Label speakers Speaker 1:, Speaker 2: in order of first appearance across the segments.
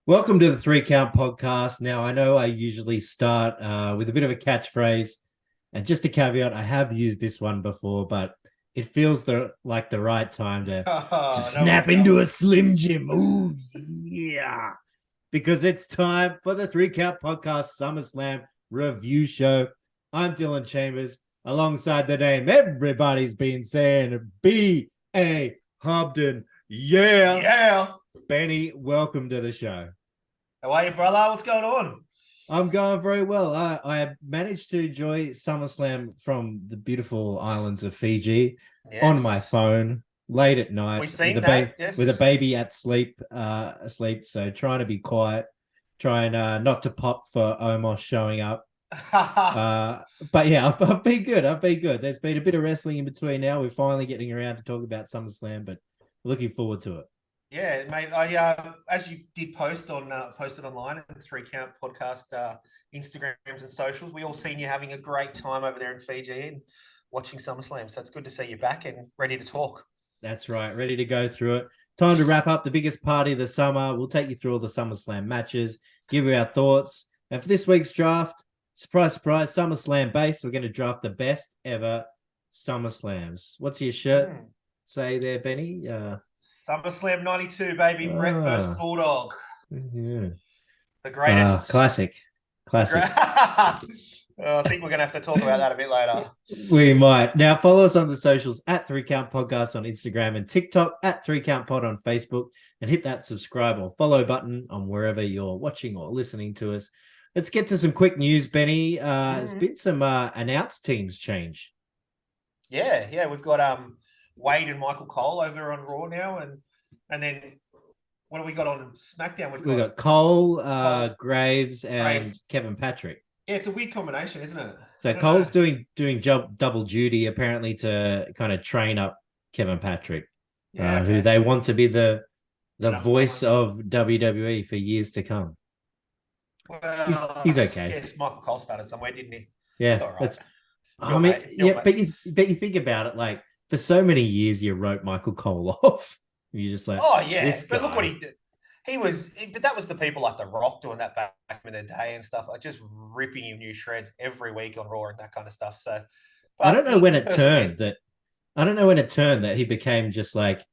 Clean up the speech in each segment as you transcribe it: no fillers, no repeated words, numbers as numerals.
Speaker 1: Welcome to the Three Count Podcast. Now, I know I usually start with a bit of a catchphrase, and just a caveat: I have used this one before, but it feels like the right time to
Speaker 2: Oh, I know where
Speaker 1: snap
Speaker 2: you're
Speaker 1: into a
Speaker 2: going.
Speaker 1: Slim Jim. Ooh, yeah, because it's time for the Three Count Podcast SummerSlam Review Show. I'm Dylan Chambers, alongside the name everybody's been saying, B.A. Hobden. Yeah,
Speaker 2: Yeah.
Speaker 1: Benny, welcome to the show.
Speaker 2: How are you, brother? What's going on?
Speaker 1: I'm going very well. I managed to enjoy SummerSlam from the beautiful islands of Fiji on my
Speaker 2: Yes.
Speaker 1: phone late at
Speaker 2: We
Speaker 1: night with
Speaker 2: seen that.
Speaker 1: a
Speaker 2: Yes.
Speaker 1: baby at asleep. So trying to be quiet, trying not to pop for Omos showing up. Uh, but yeah, I've been good. I've been good. There's been a bit of wrestling in between now. We're finally getting around to talk about SummerSlam, but looking forward to it.
Speaker 2: Yeah, mate. I as you did posted online in the Three Count podcast Instagrams and socials, we all seen you having a great time over there in Fiji and watching SummerSlam. So it's good to see you back and ready to talk.
Speaker 1: That's right. Ready to go through it. Time to wrap up the biggest party of the summer. We'll take you through all the SummerSlam matches, give you our thoughts. And for this week's draft, surprise, surprise, SummerSlam base. We're going to draft the best ever SummerSlams. What's your shirt
Speaker 2: Hmm.
Speaker 1: say there, Benny?
Speaker 2: SummerSlam '92, baby. Brett versus
Speaker 1: Ah,
Speaker 2: Bulldog.
Speaker 1: yeah.
Speaker 2: The greatest.
Speaker 1: Classic.
Speaker 2: The great.
Speaker 1: Classic.
Speaker 2: I think we're going to have to talk about that a bit later.
Speaker 1: We might. Now follow us on the socials at 3Count Podcast on Instagram and TikTok, at 3Count Pod on Facebook, and hit that subscribe or follow button on wherever you're watching or listening to us. Let's get to some quick news, Benny. There's
Speaker 2: Mm.
Speaker 1: been some announced teams change.
Speaker 2: Yeah. We've got Wade and Michael Cole over on Raw now, and then what do we got on SmackDown? We've
Speaker 1: We've
Speaker 2: got
Speaker 1: got Cole,
Speaker 2: Cole
Speaker 1: Graves,
Speaker 2: Graves.
Speaker 1: and Kevin Patrick.
Speaker 2: Yeah, it's a weird combination, isn't it? I
Speaker 1: So
Speaker 2: don't know.
Speaker 1: Cole's doing double duty apparently to kind of train up Kevin Patrick,
Speaker 2: Yeah,
Speaker 1: who
Speaker 2: okay.
Speaker 1: they want to be the
Speaker 2: The number
Speaker 1: voice
Speaker 2: one.
Speaker 1: of WWE for years to come.
Speaker 2: Well,
Speaker 1: He's
Speaker 2: I
Speaker 1: okay.
Speaker 2: guess Michael Cole started somewhere, didn't he? It's
Speaker 1: Yeah,
Speaker 2: all right.
Speaker 1: that's. I mean,
Speaker 2: He'll
Speaker 1: yeah,
Speaker 2: mate.
Speaker 1: but you think about it, like for so many years you wrote Michael Cole off. You're just like
Speaker 2: Oh yeah,
Speaker 1: this
Speaker 2: but look what
Speaker 1: guy.
Speaker 2: he did. But that was the people like The Rock doing that back in the day and stuff, like just ripping you new shreds every week on Raw and that kind of stuff. So,
Speaker 1: I don't
Speaker 2: but
Speaker 1: know when
Speaker 2: he
Speaker 1: it turned
Speaker 2: persevered.
Speaker 1: that. I don't know when it turned that he became just like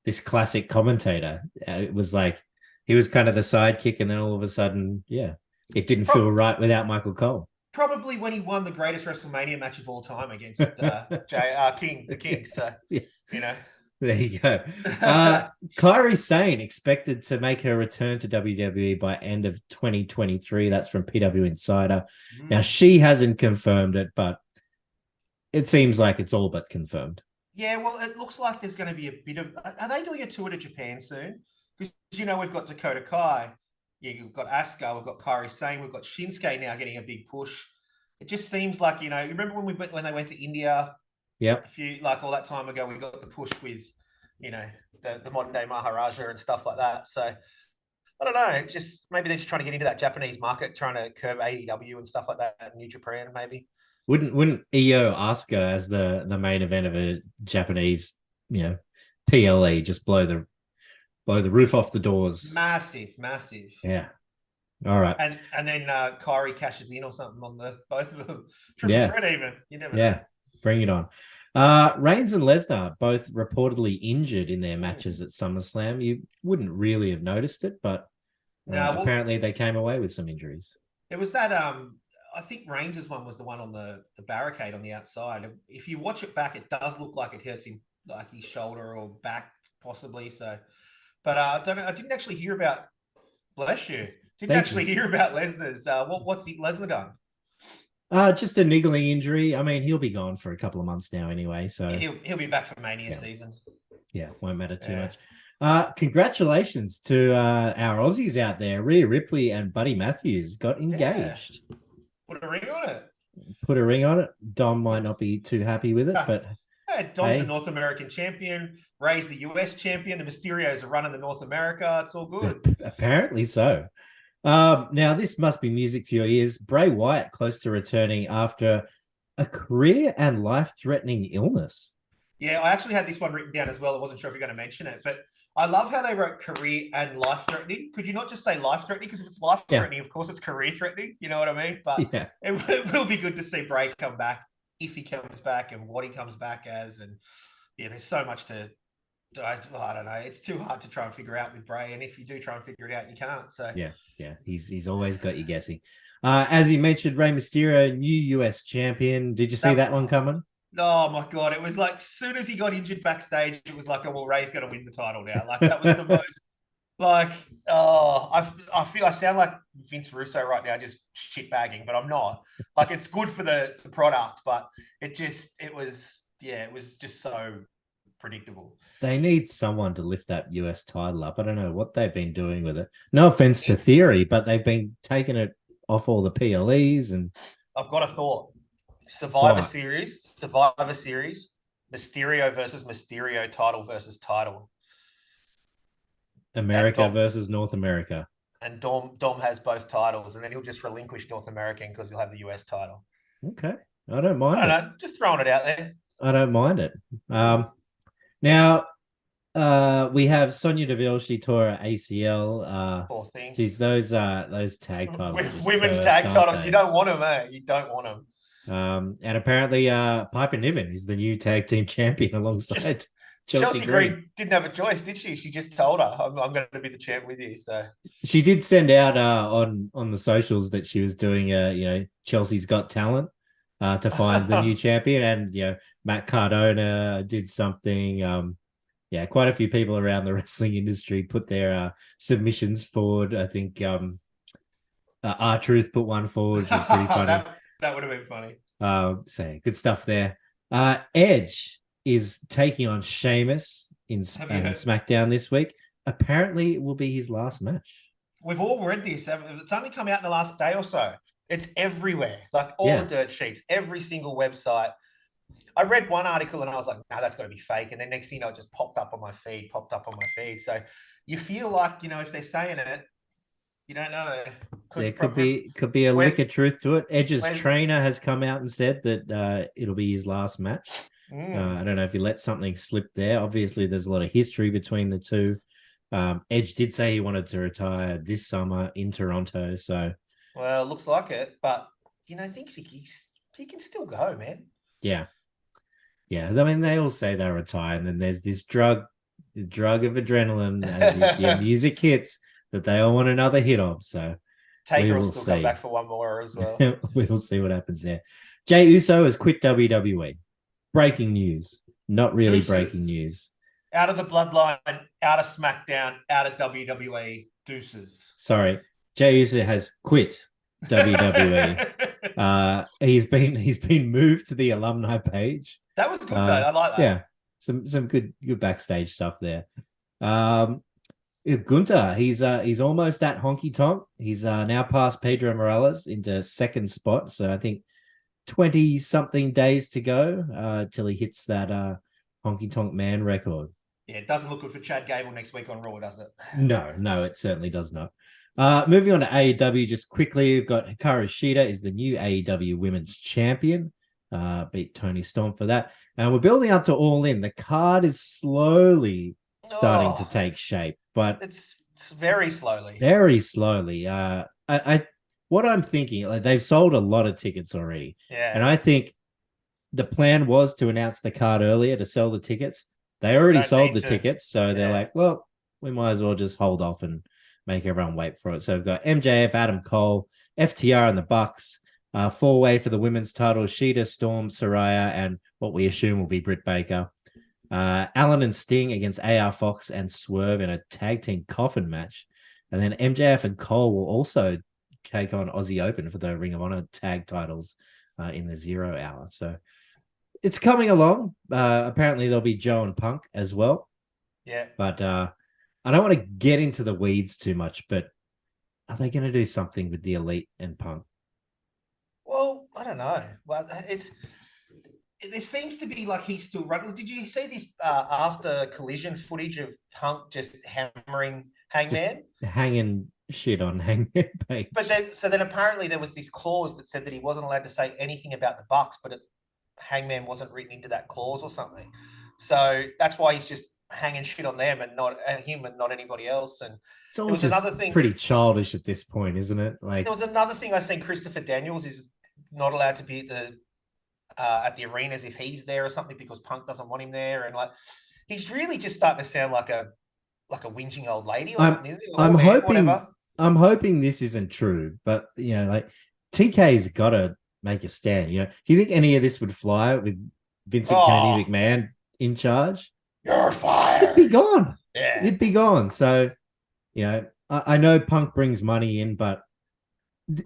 Speaker 1: this classic commentator. It was like he was kind of the sidekick, and then all of a sudden, yeah, it didn't feel
Speaker 2: Pro-
Speaker 1: right without Michael Cole.
Speaker 2: Probably when he won the greatest WrestleMania match of all time against the King. So
Speaker 1: Yeah,
Speaker 2: you know,
Speaker 1: there you go. Kairi Sane expected to make her return to WWE by end of 2023. That's from PW Insider. Now
Speaker 2: Mm.
Speaker 1: she hasn't confirmed it, but it seems like it's all but confirmed.
Speaker 2: Yeah. Well, it looks like there's going to be a bit of. Are they doing a tour to Japan soon? Because we've got Dakota Kai, yeah, we've got Asuka, we've got Kairi Sane, we've got Shinsuke now getting a big push. It just seems like you remember when they went to India
Speaker 1: Yep.
Speaker 2: a few like all that time ago, we got the push with you know the modern day Maharaja and stuff like that. So I don't know. Just maybe they're just trying to get into that Japanese market, trying to curb AEW and stuff like that. New Japan, maybe.
Speaker 1: Wouldn't Iyo Asuka as the main event of a Japanese, PLE just blow the roof off the doors?
Speaker 2: Massive, massive.
Speaker 1: Yeah. All right.
Speaker 2: And then Kyrie cashes in or something on the both of them. Triple
Speaker 1: Yeah.
Speaker 2: threat, even. You never know.
Speaker 1: Yeah. Bring it on. Reigns and Lesnar both reportedly injured in their matches at SummerSlam. You wouldn't really have noticed it, but
Speaker 2: No, well,
Speaker 1: apparently they came away with some injuries.
Speaker 2: it was that I think Reigns' one was the one on the barricade on the outside. If you watch it back, it does look like it hurts him, like his shoulder or back, possibly. So, but I don't know. I didn't actually hear about. Bless you. Didn't
Speaker 1: Thank
Speaker 2: actually
Speaker 1: you.
Speaker 2: hear about Lesnar's. What's Lesnar done?
Speaker 1: Just a niggling injury. I mean, he'll be gone for a couple of months now anyway, so
Speaker 2: He'll be back for Mania
Speaker 1: yeah,
Speaker 2: season.
Speaker 1: yeah, won't matter too
Speaker 2: Yeah.
Speaker 1: much. Congratulations to our Aussies out there. Rhea Ripley and Buddy Matthews got
Speaker 2: Yeah.
Speaker 1: engaged.
Speaker 2: Put a ring on it.
Speaker 1: Put a ring on it. Dom might not be too happy with it, but
Speaker 2: Hey, Dom's the
Speaker 1: hey,
Speaker 2: North American champion. Ray's the US champion. The Mysterios are running the North America. It's all good.
Speaker 1: apparently so. Now this must be music to your ears. Bray Wyatt close to returning after a career and life-threatening illness.
Speaker 2: Yeah, I actually had this one written down as well. I wasn't sure if you're going to mention it, but I love how they wrote career and life threatening. Could you not just say life threatening? Because if it's life threatening, of course, it's career threatening. You know what I mean? But
Speaker 1: Yeah.
Speaker 2: it will be good to see Bray come back if he comes back and what he comes back as. And yeah, there's so much to. I don't know. It's too hard to try and figure out with Bray, and if you do try and figure it out, you can't. So
Speaker 1: Yeah. He's always got you guessing. As you mentioned, Rey Mysterio, new US champion. Did you see that one coming?
Speaker 2: Oh my god! It was like as soon as he got injured backstage, it was like, oh well, Ray's going to win the title now. Like that was the most. Like, oh, I feel I sound like Vince Russo right now, just shit bagging, but I'm not. Like, it's good for the product, but it was just so predictable.
Speaker 1: They need someone to lift that US title up. I don't know what they've been doing with it. No offense to Theory, but they've been taking it off all the PLEs. And
Speaker 2: I've got a thought. Survivor Series, Mysterio versus Mysterio, title versus title.
Speaker 1: America versus North America.
Speaker 2: And Dom has both titles, and then he'll just relinquish North American because he'll have the US title.
Speaker 1: Okay. I don't mind it.
Speaker 2: I don't know, just throwing it out there.
Speaker 1: I don't mind it. Now, we have Sonya Deville. She tore her ACL.
Speaker 2: Poor thing.
Speaker 1: Geez, those tag titles.
Speaker 2: Women's tag titles. You don't want them, eh? You don't want them.
Speaker 1: And apparently, Piper Niven is the new tag team champion alongside Chelsea Green.
Speaker 2: Didn't have a choice, did she? She just told her, "I'm going to be the champ with you." So
Speaker 1: she did send out on the socials that she was doing, Chelsea's Got Talent to find the new champion, and Matt Cardona did something. Quite a few people around the wrestling industry put their submissions forward. I think R-Truth put one forward, which was pretty funny.
Speaker 2: That would have been funny.
Speaker 1: So good stuff there. Edge is taking on Sheamus in SmackDown this week. Apparently, it will be his last match.
Speaker 2: We've all read this. It's only come out in the last day or so. It's everywhere, like all the dirt sheets, every single website. I read one article and I was like, no, that's got to be fake. And then next thing you know, it just popped up on my feed. So you feel like, if they're saying it, you don't know.
Speaker 1: Could be a lick of truth to it. Edge's trainer has come out and said that it'll be his last match. I don't know if he let something slip there. Obviously, there's a lot of history between the two. Edge did say he wanted to retire this summer in Toronto. So,
Speaker 2: well, it looks like it, but thinks he can still go, man.
Speaker 1: Yeah. I mean, they all say they retire, and then there's this drug of adrenaline as your music hits that they all want another hit of. So
Speaker 2: Taker will still come back for one more as well.
Speaker 1: We'll see what happens there. Jey Uso has quit WWE. Breaking news. Not really breaking news.
Speaker 2: Out of the bloodline, out of SmackDown, out of WWE. Deuces.
Speaker 1: Sorry. Jey Uso has quit WWE. He's been moved to the alumni page.
Speaker 2: That was good though. I like that.
Speaker 1: Yeah. Some good backstage stuff there. Gunter, he's almost at Honky Tonk. He's now past Pedro Morales into second spot. So I think 20-something days to go till he hits that Honky Tonk Man record.
Speaker 2: Yeah, it doesn't look good for Chad Gable next week on Raw, does it?
Speaker 1: No, it certainly does not. Moving on to AEW, just quickly, we've got Hikaru Shida is the new AEW Women's Champion. Beat Tony Storm for that. And we're building up to All In. The card is slowly starting to take shape, but
Speaker 2: it's very slowly.
Speaker 1: Very slowly. What I'm thinking, like, they've sold a lot of tickets already.
Speaker 2: Yeah.
Speaker 1: And I think the plan was to announce the card earlier to sell the tickets. They already sold the tickets, so they're like, well, we might as well just hold off and make everyone wait for it. So we've got MJF, Adam Cole, FTR and the Bucks, four-way for the women's title, Sheeta, Storm, Saraya, and what we assume will be Britt Baker. Allen and Sting against AR Fox and Swerve in a tag team coffin match. And then MJF and Cole will also take on Aussie Open for the Ring of Honor tag titles in the 0 hour. So it's coming along. Apparently there'll be Joe and Punk as well.
Speaker 2: Yeah.
Speaker 1: But I don't want to get into the weeds too much, but are they going to do something with the Elite and Punk?
Speaker 2: Well, I don't know. Well, there seems to be like he's still running. Did you see this after collision footage of Punk just hammering Hangman?
Speaker 1: Just hanging shit on Hangman page.
Speaker 2: But then apparently there was this clause that said that he wasn't allowed to say anything about the Bucks, but Hangman wasn't written into that clause or something. So that's why he's just hanging shit on them and not him and not anybody else. And
Speaker 1: It's all
Speaker 2: there was
Speaker 1: just
Speaker 2: another thing.
Speaker 1: pretty childish at this point, isn't it? Like,
Speaker 2: There was another thing I seen. Christopher Daniels is not allowed to be at the arenas if he's there or something because Punk doesn't want him there, and like he's really just starting to sound like a whinging old lady or something. Isn't he?
Speaker 1: I'm
Speaker 2: Man,
Speaker 1: hoping
Speaker 2: whatever.
Speaker 1: I'm hoping this isn't true, but like TK's got to make a stand. Do you think any of this would fly with Vincent Kennedy McMahon in charge?
Speaker 2: You're fired.
Speaker 1: It'd be gone.
Speaker 2: Yeah,
Speaker 1: it'd be gone. So, I know Punk brings money in,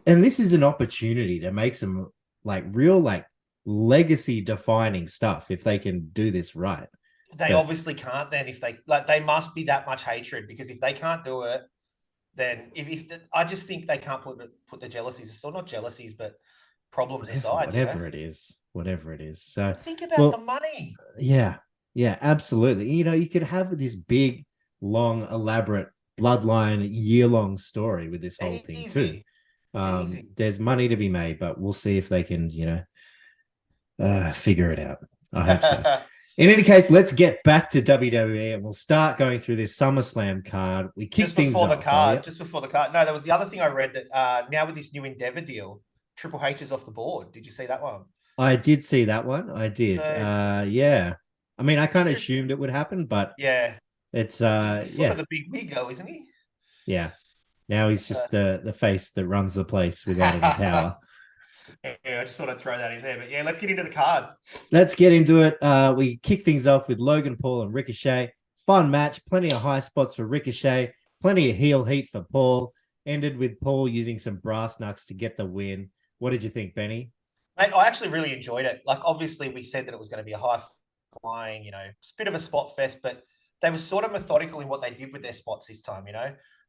Speaker 1: and this is an opportunity to make some real legacy defining stuff if they can do this right.
Speaker 2: They obviously can't then if they must be that much hatred, because if they can't do it, then if I just think they can't put the jealousies, or not jealousies, but problems aside.
Speaker 1: Whatever it is. So
Speaker 2: think about the money.
Speaker 1: Yeah, absolutely. You could have this big, long, elaborate bloodline, year-long story with this whole thing too. There's money to be made, but we'll see if they can, figure it out. I hope so. In any case, let's get back to WWE and we'll start going through this SummerSlam card. We kick things off.
Speaker 2: Just before the card. No, there was the other thing I read that now with this new Endeavor deal, Triple H is off the board. Did you see that one?
Speaker 1: I did see that one. I did. Yeah. I mean, I kind of assumed it would happen, but
Speaker 2: yeah,
Speaker 1: it's
Speaker 2: sort of the big wig though, isn't he?
Speaker 1: Yeah. Now he's just the face that runs the place without any power.
Speaker 2: Yeah, I just thought I'd throw that in there. But yeah, let's get into the card.
Speaker 1: Let's get into it. We kick things off with Logan Paul and Ricochet. Fun match. Plenty of high spots for Ricochet. Plenty of heel heat for Paul. Ended with Paul using some brass knucks to get the win. What did you think, Benny?
Speaker 2: Mate, I actually really enjoyed it. Obviously, we said that it was going to be a high-flying, it's a bit of a spot fest, but they were sort of methodical in what they did with their spots this time,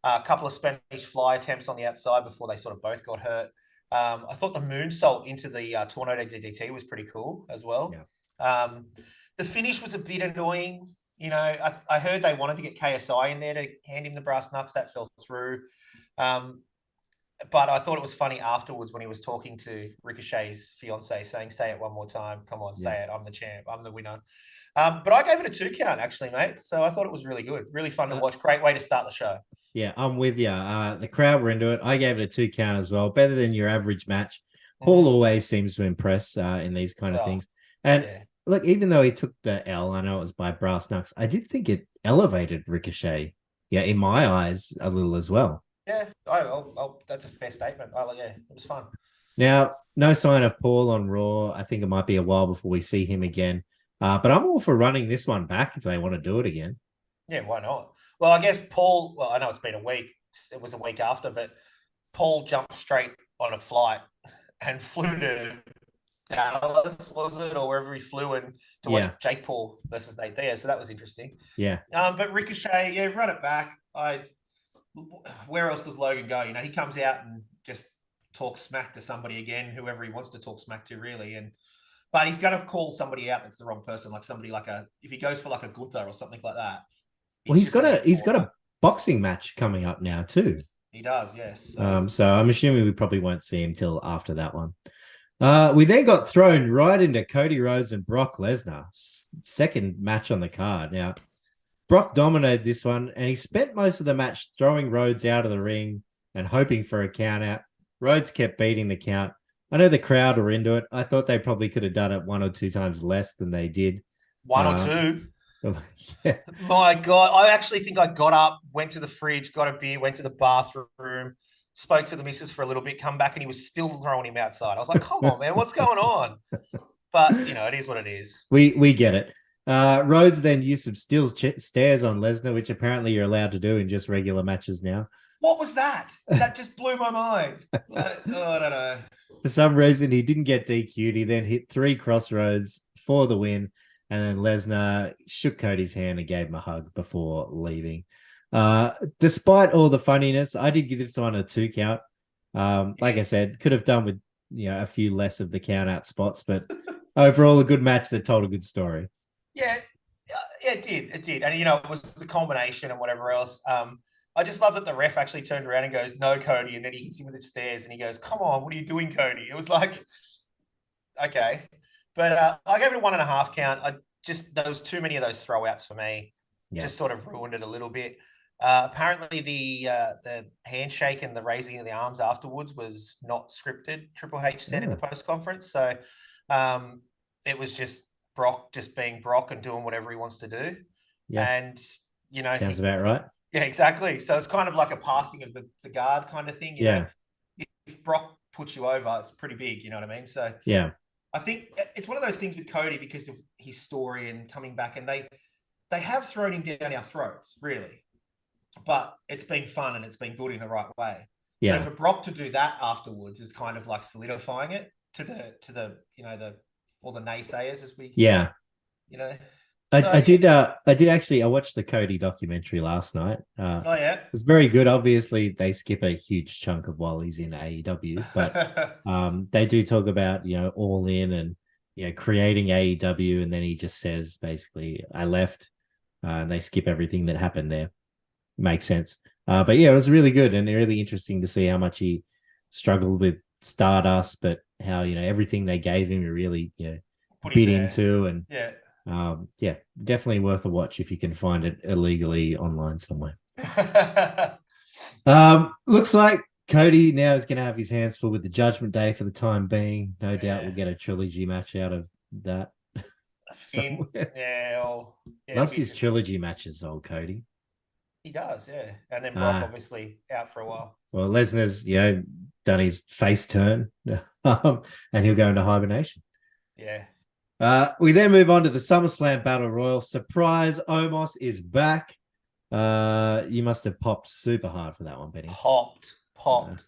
Speaker 2: A couple of Spanish fly attempts on the outside before they sort of both got hurt. I thought the moonsault into the Tornado DDT was pretty cool as well.
Speaker 1: Yeah.
Speaker 2: The finish was a bit annoying. I heard they wanted to get KSI in there to hand him the brass knucks. That fell through. But I thought it was funny afterwards when he was talking to Ricochet's fiance, saying, "Say it one more time. Come on, say it. I'm the champ. I'm the winner." But I gave it a 2 count, actually, mate. So I thought it was really good. Really fun to watch. Great way to start the show.
Speaker 1: Yeah, I'm with you. The crowd were into it. I gave it a 2 count as well. Better than your average match. Paul always seems to impress in these kind of things. And look, even though he took the L, I know it was by brass knucks, I did think it elevated Ricochet, in my eyes, a little as well.
Speaker 2: Yeah, that's a fair statement. It was fun.
Speaker 1: Now, no sign of Paul on Raw. I think it might be a while before we see him again. But I'm all for running this one back if they want to do it again.
Speaker 2: Yeah, why not? Well, I guess Paul, I know it's been a week. It was a week after, but Paul jumped straight on a flight and flew to Dallas, was it? Or wherever he flew in to watch Jake Paul versus Nate Diaz. So that was interesting.
Speaker 1: Yeah.
Speaker 2: But Ricochet, run it back. Where else does Logan go? He comes out and just talks smack to somebody again, whoever he wants to talk smack to, really. But he's going to call somebody out that's the wrong person, like somebody if he goes for a Gunther or something like that.
Speaker 1: Well, he's got a boxing match coming up now too.
Speaker 2: He does, yes.
Speaker 1: So I'm assuming we probably won't see him till after that one. We then got thrown right into Cody Rhodes and Brock Lesnar, second match on the card. Now, Brock dominated this one, and he spent most of the match throwing Rhodes out of the ring and hoping for a count out. Rhodes kept beating the count. I know the crowd were into it. I thought they probably could have done it 1 or 2 times less than they did.
Speaker 2: 1 or 2?
Speaker 1: Yeah.
Speaker 2: My God. I actually think I got up, went to the fridge, got a beer, went to the bathroom, spoke to the missus for a little bit, come back, and he was still throwing him outside. I was like, come on, man, what's going on? But, it is what it is.
Speaker 1: We get it. Rhodes then used some steel stairs on Lesnar, which apparently you're allowed to do in just regular matches now.
Speaker 2: What was that? That just blew my mind. I don't know.
Speaker 1: For some reason, he didn't get DQ'd. He then hit 3 crossroads for the win. And then Lesnar shook Cody's hand and gave him a hug before leaving. Despite all the funniness, I did give this one a 2 count. Like I said, could have done with a few less of the count out spots, but overall a good match that told a good story.
Speaker 2: Yeah, it did. It did. And, it was the combination and whatever else. I just love that the ref actually turned around and goes, "No, Cody." And then he hits him with the stairs and he goes, "Come on, what are you doing, Cody?" It was like, okay. But I gave it a 1.5 count. just there was too many of those throwouts for me.
Speaker 1: Yeah.
Speaker 2: Just sort of ruined it a little bit. Apparently, the handshake and the raising of the arms afterwards was not scripted. Triple H said in the post conference, so it was just Brock just being Brock and doing whatever he wants to do.
Speaker 1: Yeah,
Speaker 2: and
Speaker 1: sounds about right.
Speaker 2: Yeah, exactly. So it's kind of like a passing of the guard kind of thing. You know, if Brock puts you over, it's pretty big. You know what I mean? So
Speaker 1: yeah,
Speaker 2: I think it's one of those things with Cody because of his story and coming back, and they have thrown him down our throats, really. But it's been fun and it's been good in the right way.
Speaker 1: Yeah.
Speaker 2: So for Brock to do that afterwards is kind of like solidifying it to the all the naysayers as we
Speaker 1: I did actually. I watched the Cody documentary last night. It was very good. Obviously, they skip a huge chunk of while he's in AEW, but they do talk about All In and creating AEW, and then he just says basically, "I left," and they skip everything that happened there. Makes sense. But yeah, it was really good and really interesting to see how much he struggled with Stardust, but how everything they gave him, he really bit into, and definitely worth a watch if you can find it illegally online somewhere. Looks like Cody now is going to have his hands full with the Judgment Day for the time being. No doubt we'll get a trilogy match out of that. Loves his trilogy matches, old Cody.
Speaker 2: He does, yeah. And then Brock obviously out for a while.
Speaker 1: Well, Lesnar's, done his face turn, and he'll go into hibernation.
Speaker 2: Yeah.
Speaker 1: We then move on to the SummerSlam Battle Royal. Surprise, Omos is back. You must have popped super hard for that one, Benny.
Speaker 2: Popped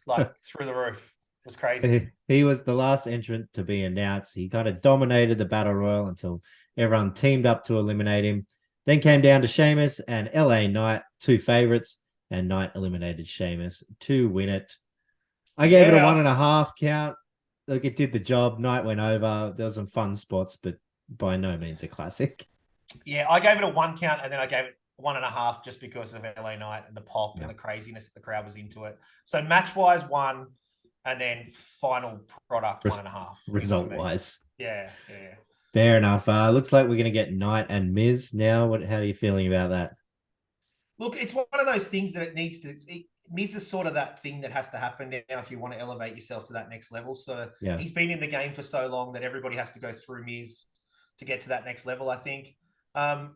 Speaker 2: like through the roof. It was crazy.
Speaker 1: He was the last entrant to be announced. He kind of dominated the Battle Royal until everyone teamed up to eliminate him. Then came down to Sheamus and LA Knight, two favorites, and Knight eliminated Sheamus to win it. I gave it a 1.5 count. Look, it did the job. Knight went over. There were some fun spots, but by no means a classic.
Speaker 2: Yeah, I gave it a 1 count, and then I gave it 1.5 just because of LA Knight and the pop and the craziness that the crowd was into it. So match-wise, 1, and then final product, 1.5.
Speaker 1: Result-wise.
Speaker 2: Yeah.
Speaker 1: Fair enough. Looks like we're going to get Knight and Miz now. How are you feeling about that?
Speaker 2: Look, it's one of those things that it needs to. Miz is sort of that thing that has to happen now if you want to elevate yourself to that next level. So he's been in the game for so long that everybody has to go through Miz to get to that next level, I think.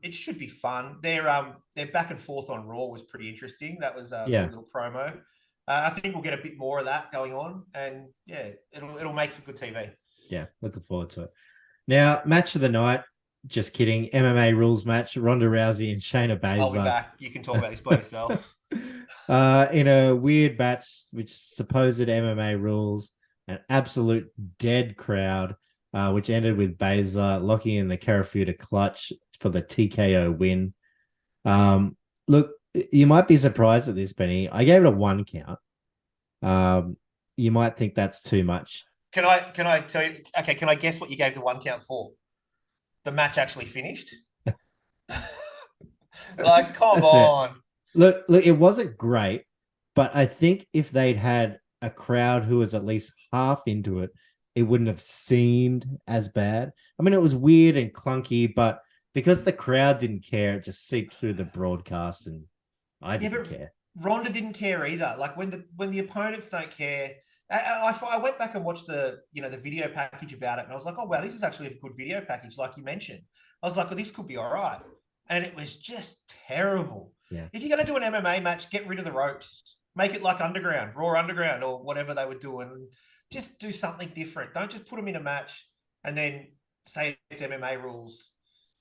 Speaker 2: It should be fun. Their back and forth on Raw was pretty interesting. That was a little promo. I think we'll get a bit more of that going on, and it'll make for good TV.
Speaker 1: Yeah, looking forward to it. Now, match of the night. Just kidding. MMA rules match. Ronda Rousey and Shayna Baszler.
Speaker 2: I'll be back. You can talk about this by yourself.
Speaker 1: In a weird match, which supposed MMA rules, an absolute dead crowd, which ended with Baszler locking in the Karafuda clutch for the TKO win. Look, you might be surprised at this, Benny. I gave it a 1 count. You might think that's too much.
Speaker 2: Can I tell you? Okay, can I guess what you gave the 1 count for? The match actually finished. Like, come on.
Speaker 1: Look, it wasn't great, but I think if they'd had a crowd who was at least half into it, it wouldn't have seemed as bad. I mean, it was weird and clunky, but because the crowd didn't care, it just seeped through the broadcast, and I didn't care.
Speaker 2: Ronda didn't care either. Like when the opponents don't care. I went back and watched the video package about it, and I was like, oh wow, this is actually a good video package, like you mentioned. I was like, well, this could be all right, and it was just terrible.
Speaker 1: Yeah.
Speaker 2: If you're going to do an MMA match, get rid of the ropes, make it like Underground, Raw Underground, or whatever they were doing. Just do something different. Don't just put them in a match and then say it's MMA rules,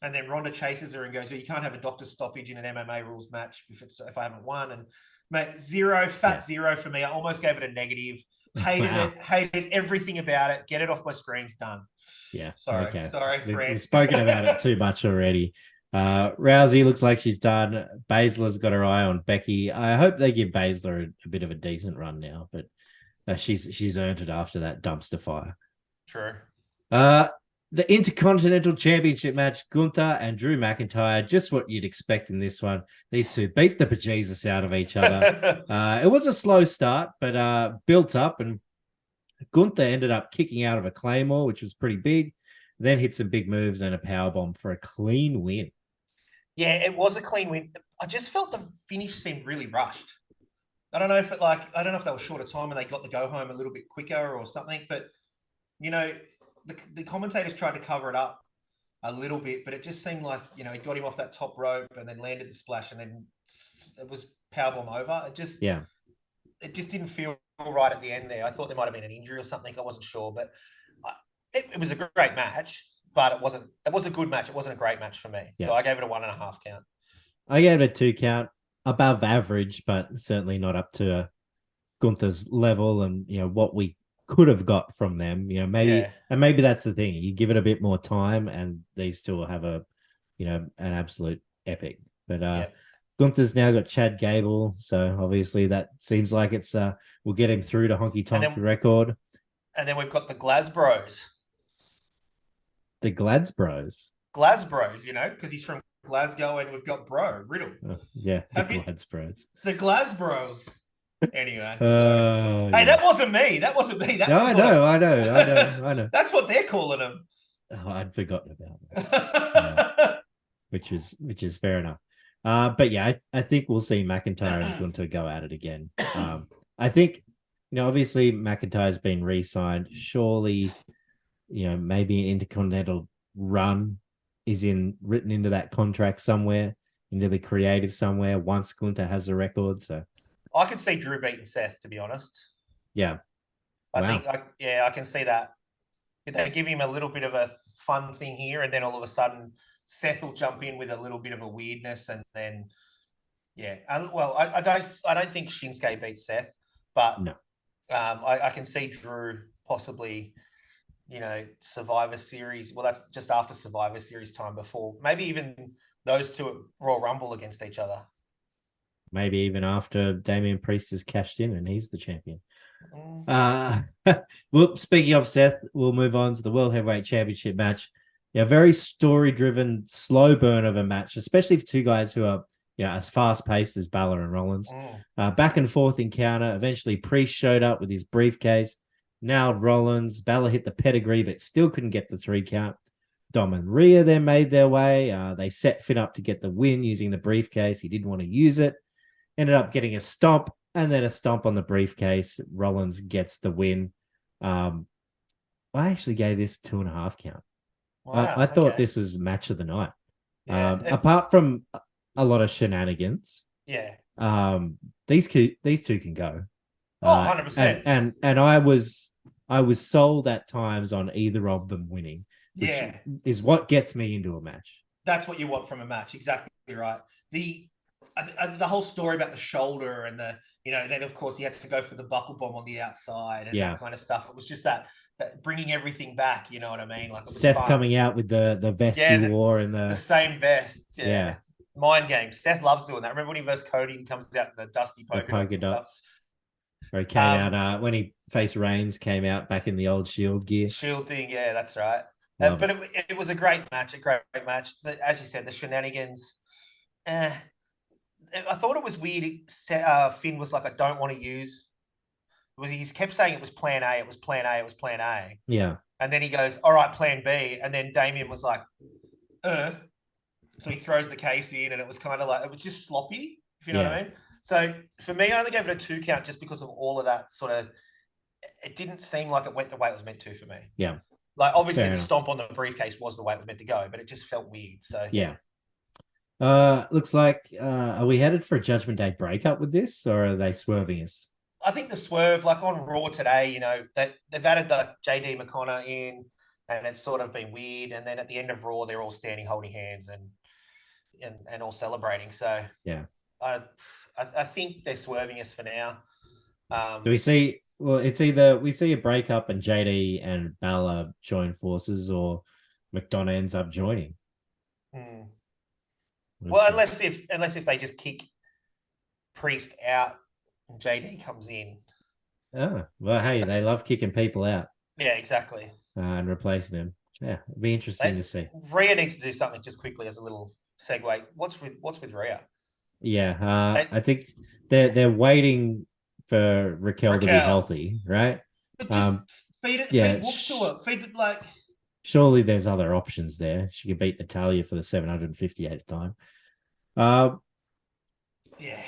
Speaker 2: and then Ronda chases her and goes, oh, you can't have a doctor's stoppage in an MMA rules match if I haven't won. And mate, zero for me. I almost gave it a negative. Hated everything about it. Get it off my screens. Done.
Speaker 1: Yeah.
Speaker 2: Sorry.
Speaker 1: We've spoken about it too much already. Rousey looks like she's done. Baszler's got her eye on Becky. I hope they give Baszler a bit of a decent run now, but she's earned it after that dumpster fire.
Speaker 2: True.
Speaker 1: The Intercontinental Championship match, Gunther and Drew McIntyre, just what you'd expect in this one. These two beat the bejesus out of each other. It was a slow start, but built up, and Gunther ended up kicking out of a Claymore, which was pretty big. then hit some big moves and a power bomb for a clean win.
Speaker 2: Yeah, it was a clean win. I just felt the finish seemed really rushed. I don't know if they were short of time and they got the go home a little bit quicker or something, but the commentators tried to cover it up a little bit, but it just seemed like, he got him off that top rope and then landed the splash and then it was powerbomb over. It just didn't feel right at the end there. I thought there might have been an injury or something. I wasn't sure, but it was a great match, but it was a good match. It wasn't a great match for me. Yeah. So I gave it a 1.5 count.
Speaker 1: I gave it a 2 count, above average, but certainly not up to Gunther's level and, what we could have got from them, maybe that's the thing. You give it a bit more time and these two will have an absolute epic. But Gunther's now got Chad Gable, so obviously that seems like it's we'll get him through to Honky Tonk record. And
Speaker 2: then we've got the Glasbros.
Speaker 1: The Gladsbros.
Speaker 2: Glasbros, because he's from Glasgow and we've got Bro, Riddle.
Speaker 1: The Gladsbros.
Speaker 2: The Glasbros. Anyway. Hey, that wasn't me. That wasn't me.
Speaker 1: I know.
Speaker 2: That's what they're calling him.
Speaker 1: Oh, I'd forgotten about that. Which is fair enough. But yeah, I think we'll see McIntyre and Gunther go at it again. I think, obviously McIntyre's been re-signed. Surely, maybe an Intercontinental run is written into that contract somewhere, into the creative somewhere once Gunther has the record. So
Speaker 2: I could see Drew beating Seth, to be honest.
Speaker 1: Yeah.
Speaker 2: I can see that. If they give him a little bit of a fun thing here, and then all of a sudden Seth will jump in with a little bit of a weirdness, and then I don't think Shinsuke beats Seth, but
Speaker 1: no.
Speaker 2: I can see Drew possibly, Survivor Series. Well, that's just after Survivor Series time, before maybe even those two at Royal Rumble against each other.
Speaker 1: Maybe even after Damian Priest has cashed in and he's the champion. Well, speaking of Seth, we'll move on to the World Heavyweight Championship match. Very story-driven, slow burn of a match, especially for two guys who are as fast-paced as Balor and Rollins. Back and forth encounter. Eventually, Priest showed up with his briefcase, nailed Rollins. Balor hit the pedigree, but still couldn't get the 3 count. Dom and Rhea then made their way. They set Finn up to get the win using the briefcase. He didn't want to use it. Ended up getting a stomp and then a stomp on the briefcase. Rollins gets the win. I actually gave this 2.5 count. Wow, I thought this was match of the night. Apart from a lot of shenanigans.
Speaker 2: Yeah.
Speaker 1: These two can go.
Speaker 2: 100%.
Speaker 1: And I was sold at times on either of them winning, which is what gets me into a match.
Speaker 2: That's what you want from a match. Exactly right. The whole story about the shoulder and then of course he had to go for the buckle bomb on the outside and that kind of stuff. It was just that bringing everything back, you know what I mean? Like
Speaker 1: Seth coming out with the vest he wore and the
Speaker 2: same vest. Yeah. Mind games. Seth loves doing that. Remember when he versus Cody and comes out in the dusty polka dots?
Speaker 1: Where he came out when he faced Reigns, came out back in the old Shield gear.
Speaker 2: Shield thing, yeah, that's right. But it was a great match, As you said, the shenanigans. I thought it was weird. Finn was like, I don't want to use. He kept saying it was plan A, it was plan A, it was plan A.
Speaker 1: Yeah.
Speaker 2: And then he goes, all right, plan B. And then Damien was like, So he throws the case in and it was kind of like, it was just sloppy, if you know what I mean. So for me, I only gave it a 2 count just because of all of that sort of, it didn't seem like it went the way it was meant to for me.
Speaker 1: Yeah.
Speaker 2: Like obviously the stomp on the briefcase was the way it was meant to go, but it just felt weird. So
Speaker 1: yeah. Looks like are we headed for a Judgment Day breakup with this, or are they swerving us?
Speaker 2: I think the swerve, like on Raw today, they've added the JD McConnell in, and it's sort of been weird. And then at the end of Raw, they're all standing holding hands and all celebrating. So
Speaker 1: yeah,
Speaker 2: I think they're swerving us for now.
Speaker 1: Do we see? Well, it's either we see a breakup and JD and Balor join forces, or McDonough ends up joining.
Speaker 2: Well, unless if they just kick Priest out and JD comes in.
Speaker 1: Oh, well, hey, they love kicking people out.
Speaker 2: Yeah, exactly.
Speaker 1: And replacing them. Yeah, it'd be interesting to see.
Speaker 2: Rhea needs to do something just quickly as a little segue. What's with Rhea?
Speaker 1: Yeah, I think they're waiting for Raquel to be healthy, right?
Speaker 2: But just feed it. Yeah, feed it like
Speaker 1: Surely there's other options there. She could beat Natalia for the 758th time. Uh,
Speaker 2: Yeah.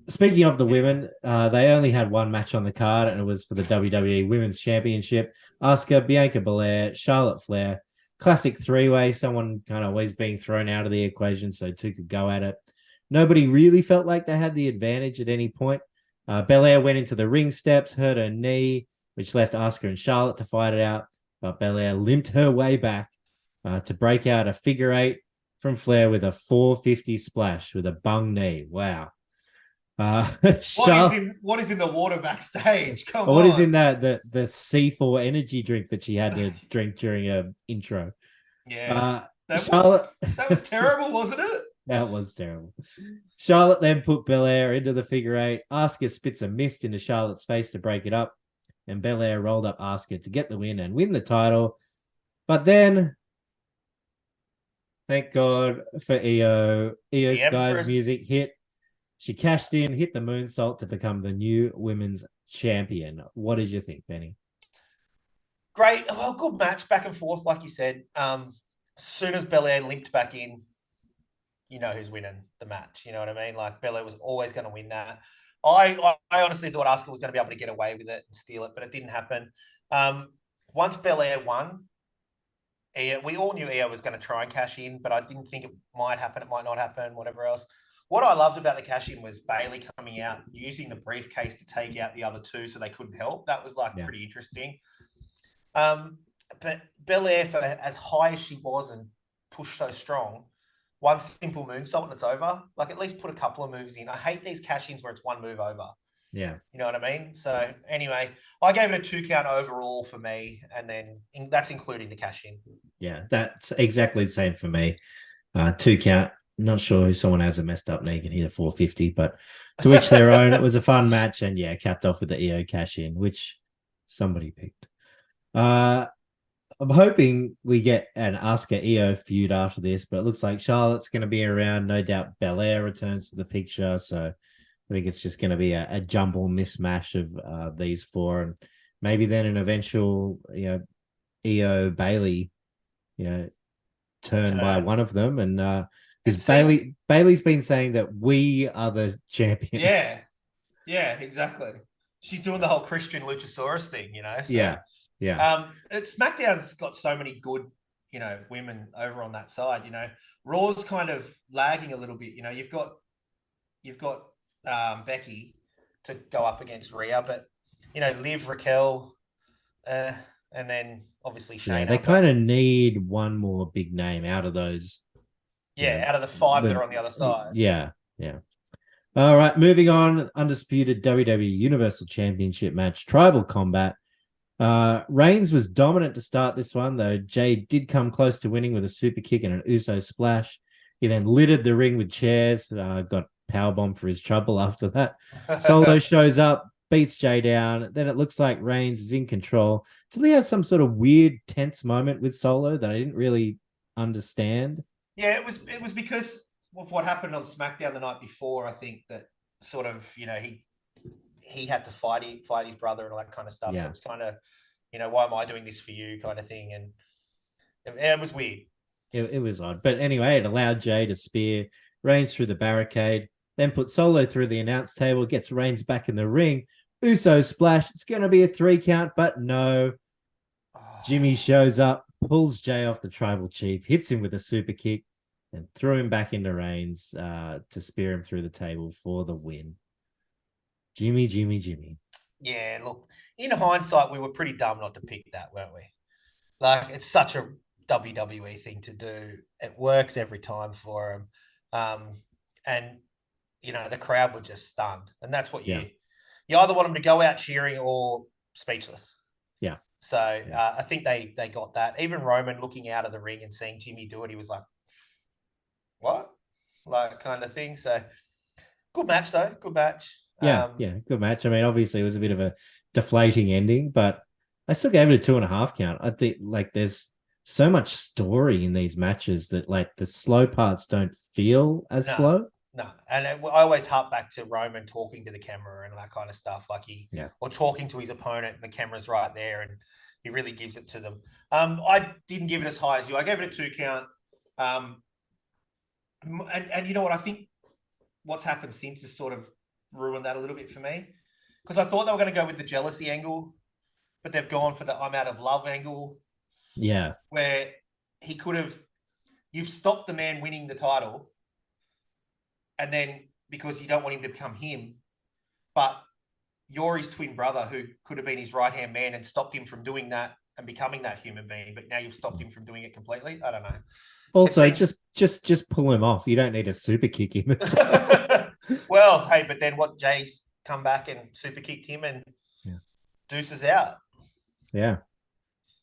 Speaker 1: Speaking of the women, they only had one match on the card, and it was for the WWE Women's Championship. Asuka, Bianca Belair, Charlotte Flair. Classic three-way, someone kind of always being thrown out of the equation, so two could go at it. Nobody really felt like they had the advantage at any point. Belair went into the ring steps, hurt her knee, which left Asuka and Charlotte to fight it out. But Belair limped her way back to break out a figure eight from Flair with a 450 splash with a bung knee. Wow.
Speaker 2: What is in the water backstage? Come
Speaker 1: what
Speaker 2: on.
Speaker 1: is in the C4 energy drink that she had to drink during her intro?
Speaker 2: Yeah.
Speaker 1: Charlotte,
Speaker 2: that was terrible, wasn't it?
Speaker 1: That was terrible. Charlotte then put Belair into the figure eight. Asuka spits a mist into Charlotte's face to break it up, and Belair rolled up Asuka to get the win and win the title. But then, thank God for Iyo. Iyo Sky's music hit. She cashed in, hit the moonsault to become the new women's champion. What did you think, Benny?
Speaker 2: Great. Well, good match, back and forth, like you said. As soon as Belair limped back in, you know who's winning the match. You know what I mean? Like, Belair was always going to win that. I honestly thought Asuka was going to be able to get away with it and steal it, but it didn't happen. Once Belair won, we all knew Iyo was going to try and cash in, but I didn't think it might happen. It might not happen, whatever else. What I loved about the cash in was Bayley coming out, using the briefcase to take out the other two so they couldn't help. That was pretty interesting. But Belair, for as high as she was and pushed so strong, one simple moonsault and it's over. Like, at least put a couple of moves in. I hate these cash-ins where it's one move over.
Speaker 1: Yeah.
Speaker 2: You know what I mean? So anyway, I gave it a 2 count overall for me, and then that's including the cash-in.
Speaker 1: Yeah, that's exactly the same for me. 2 count. Not sure who someone has a messed up knee can hit a 450, but to each their own. It was a fun match, and yeah, capped off with the Iyo cash-in, which somebody picked. I'm hoping we get an Asuka Iyo feud after this, but it looks like Charlotte's going to be around. No doubt Belair returns to the picture. So I think it's just going to be a jumble mismatch of these four. And maybe then an eventual, Iyo Bayley, turn by one of them. And because Bayley's been saying that we are the champions.
Speaker 2: Yeah, exactly. She's doing the whole Christian Luchasaurus thing, So.
Speaker 1: Yeah.
Speaker 2: SmackDown's got so many good, women over on that side. Raw's kind of lagging a little bit. You've got Becky to go up against Rhea, but Liv, Raquel, and then obviously Shayna.
Speaker 1: Yeah, they kind of need one more big name out of those.
Speaker 2: Yeah, out of the 5 that are on the other side.
Speaker 1: Yeah. All right, moving on. Undisputed WWE Universal Championship match, Tribal Combat. Reigns was dominant to start this one, though Jey did come close to winning with a super kick and an Uso splash. He then littered the ring with chairs, got powerbombed for his trouble after that. Solo shows up, beats Jey down. Then it looks like Reigns is in control until he has some sort of weird, tense moment with Solo that I didn't really understand.
Speaker 2: Yeah, it was because of what happened on SmackDown the night before. I think that sort of, he had to fight his brother and all that kind of stuff. Yeah. So it's kind of, why am I doing this for you kind of thing? And it was weird.
Speaker 1: It was odd. But anyway, it allowed Jey to spear Reigns through the barricade, then put Solo through the announce table, gets Reigns back in the ring. Uso splash. It's going to be a 3 count, but no. Jimmy shows up, pulls Jey off the tribal chief, hits him with a super kick, and threw him back into Reigns to spear him through the table for the win. Jimmy.
Speaker 2: Yeah, look, in hindsight, we were pretty dumb not to pick that, weren't we? Like, it's such a WWE thing to do. It works every time for them. And, the crowd were just stunned. And that's what you either want them to go out cheering or speechless.
Speaker 1: Yeah.
Speaker 2: So I think they got that. Even Roman looking out of the ring and seeing Jimmy do it, he was like, what? Like, kind of thing. So good match, though. Good match.
Speaker 1: Yeah, good match. I mean, obviously it was a bit of a deflating ending, but I still gave it a 2.5 count. I think there's so much story in these matches that the slow parts don't feel as slow.
Speaker 2: No, and I always harp back to Roman talking to the camera and that kind of stuff, or talking to his opponent and the camera's right there, and He really gives it to them. I didn't give it as high as you. I gave it a 2 count. And you know what? I think what's happened since has sort of ruined that a little bit for me, because I thought they were going to go with the jealousy angle, but they've gone for the I'm out of love angle.
Speaker 1: Yeah.
Speaker 2: Where he could have, you've stopped the man winning the title, and then because you don't want him to become him, but you're his twin brother who could have been his right-hand man and stopped him from doing that and becoming that human being, but now you've stopped him from doing it completely. I don't know.
Speaker 1: Also, just pull him off. You don't need to super kick him.
Speaker 2: Well, hey, but then what? Jay's come back and super kicked him, and Deuces out.
Speaker 1: Yeah,